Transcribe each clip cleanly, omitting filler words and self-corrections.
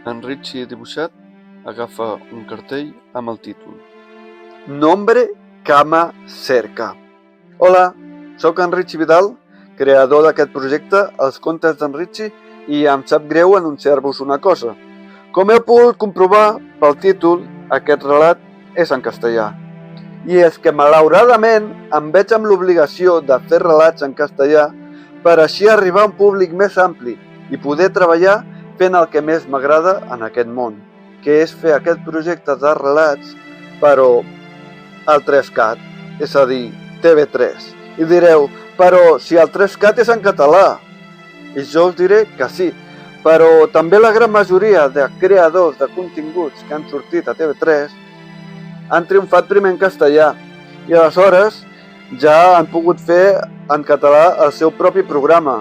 En Richie dibuixat agafa un cartell amb el títol Nombre, cama, cerca. Hola, sóc en Richie Vidal, creador d'aquest projecte, Els contes d'en Richie, i em sap greu anunciar-vos una cosa. Com heu pogut comprovar pel títol, aquest relat és en castellà. I és que malauradament em veig amb l'obligació de fer relats en castellà per així arribar a un públic més ampli i poder treballar fent el que més m'agrada en aquest món, que és fer aquest projecte de relats, però al 3CAT, és a dir, TV3. I direu, però si el 3CAT és en català. I jo us diré que sí, però també la gran majoria de creadors de continguts que han sortit a TV3 han triomfat primer en castellà i aleshores ja han pogut fer en català el seu propi programa.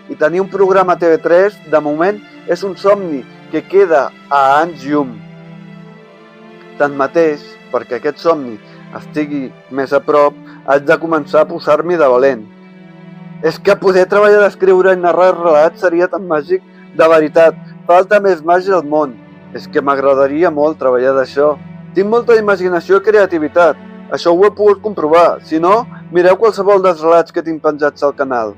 I tenir un programa a TV3, de moment, és un somni que queda a anys llum. Tanmateix, perquè aquest somni estigui més a prop, haig de començar a posar-m'hi de valent. És que poder treballar d'escriure i narrar relats seria tan màgic, de veritat, falta més màgia al món. És que m'agradaria molt treballar d'això. Tinc molta imaginació i creativitat, això ho he pogut comprovar, si no, mireu qualsevol dels relats que tinc penjats al canal.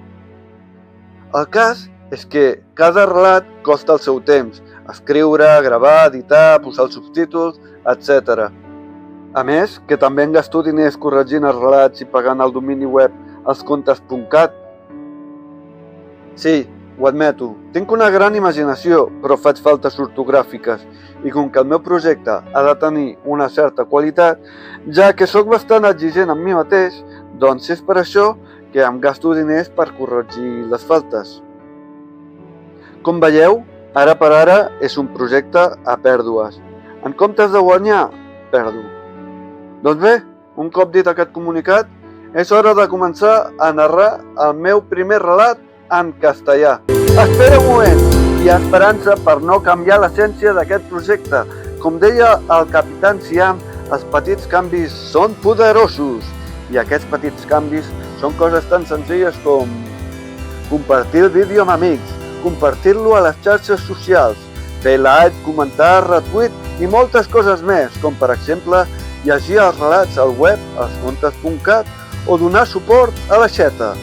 El cas és que cada relat costa el seu temps, escriure, gravar, editar, posar els subtítols, etc. A més, que també en gasto diners corregint els relats i pagant el domini web elscontes.cat. Sí, ho admeto, tinc una gran imaginació, però faig faltes ortogràfiques i com que el meu projecte ha de tenir una certa qualitat, ja que sóc bastant exigent amb mi mateix, doncs és per això que em gasto diners per corregir les faltes. Com veieu, ara per ara és un projecte a pèrdues. En comptes de guanyar, perdo. Doncs bé, un cop dit aquest comunicat, és hora de començar a narrar el meu primer relat en castellà. Espera un moment, hi ha esperança per no canviar l'essència d'aquest projecte. Com deia el capitán Siam, els petits canvis són poderosos. I aquests petits canvis són coses tan senzilles com compartir el vídeo amb amics, compartir-lo a les xarxes socials, fer like, comentar, retweet i moltes coses més, com per exemple llegir els relats al web elscontes.cat o donar suport a la xeta.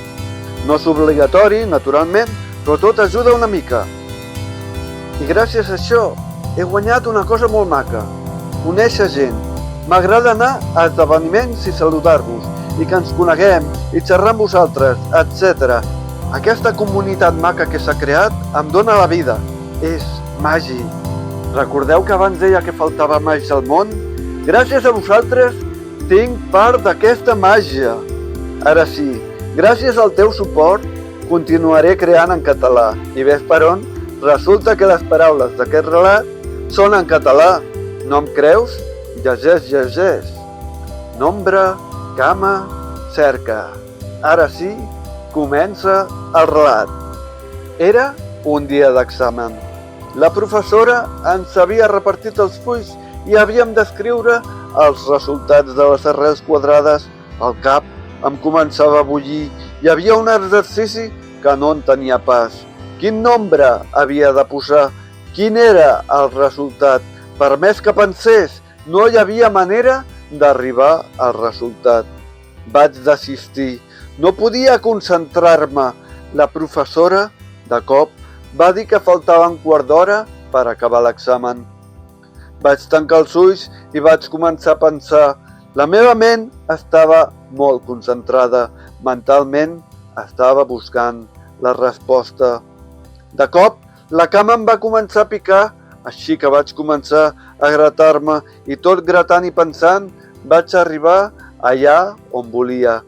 No és obligatori, naturalment, però tot ajuda una mica. I gràcies a això he guanyat una cosa molt maca, conèixer gent. M'agrada anar a esdeveniments i saludar-vos, i que ens coneguem, i xerrar amb vosaltres, etc. Aquesta comunitat maca que s'ha creat em dóna la vida. És màgic. Recordeu que abans deia que faltava màgia al món? Gràcies a vosaltres tinc part d'aquesta màgia. Ara sí, gràcies al teu suport continuaré creant en català. I ves per on? Resulta que les paraules d'aquest relat són en català. No em creus? Llegeix. Nombre, cama, cerca. Ara sí, comença el relat. Era un dia d'examen. La professora ens havia repartit els fulls i havíem d'escriure els resultats de les arrels quadrades. El cap em començava a bullir. Hi havia un exercici que no en tenia pas. Quin nombre havia de posar? Quin era el resultat? Per més que pensés, no hi havia manera d'arribar al resultat. Vaig desistir. No podia concentrar-me. La professora, de cop, va dir que faltava un quart d'hora per acabar l'examen. Vaig tancar els ulls i vaig començar a pensar. La meva ment estava molt concentrada. Mentalment estava buscant la resposta. De cop, la cama em va començar a picar, així que vaig començar a gratar-me i tot gratant i pensant vaig arribar allà on volia.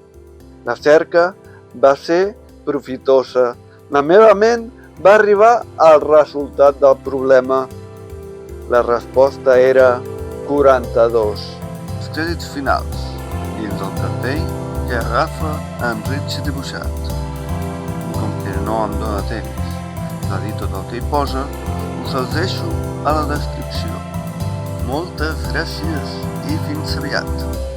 La cerca va ser profitosa. La meva ment va arribar al resultat del problema. La resposta era 42. Els crèdits finals dins del cartell que agafa en Richie dibuixat. I com que no em dóna temps de dir tot el que hi posa, us els deixo a la descripció. Moltes gràcies i fins aviat!